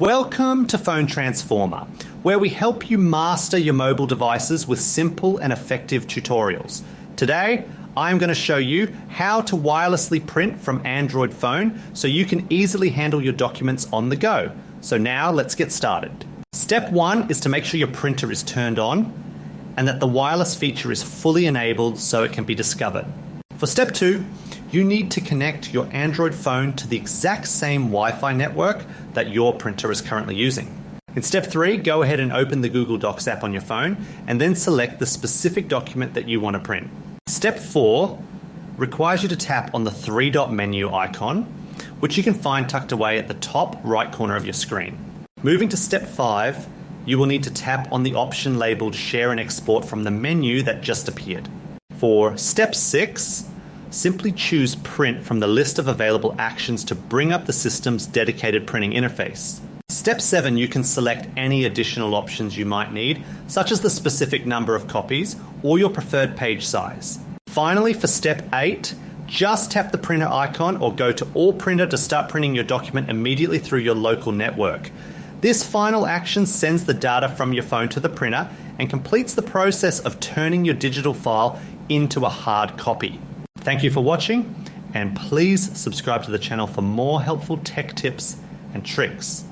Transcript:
Welcome to Phone Transformer, where we help you master your mobile devices with simple and effective tutorials. Today, I'm going to show you how to wirelessly print from Android phone so you can easily handle your documents on the go. So now let's get started. Step 1 is to make sure your printer is turned on and that the wireless feature is fully enabled so it can be discovered. For step 2, you need to connect your Android phone to the exact same Wi-Fi network that your printer is currently using. In step 3, go ahead and open the Google Docs app on your phone and then select the specific document that you want to print. Step 4 requires you to tap on the 3-dot menu icon, which you can find tucked away at the top right corner of your screen. Moving to step 5, you will need to tap on the option labeled Share and Export from the menu that just appeared. For step 6, simply choose Print from the list of available actions to bring up the system's dedicated printing interface. Step 7, you can select any additional options you might need, such as the specific number of copies or your preferred page size. Finally, for step 8, just tap the printer icon or go to All Printer to start printing your document immediately through your local network. This final action sends the data from your phone to the printer and completes the process of turning your digital file into a hard copy. Thank you for watching, and please subscribe to the channel for more helpful tech tips and tricks.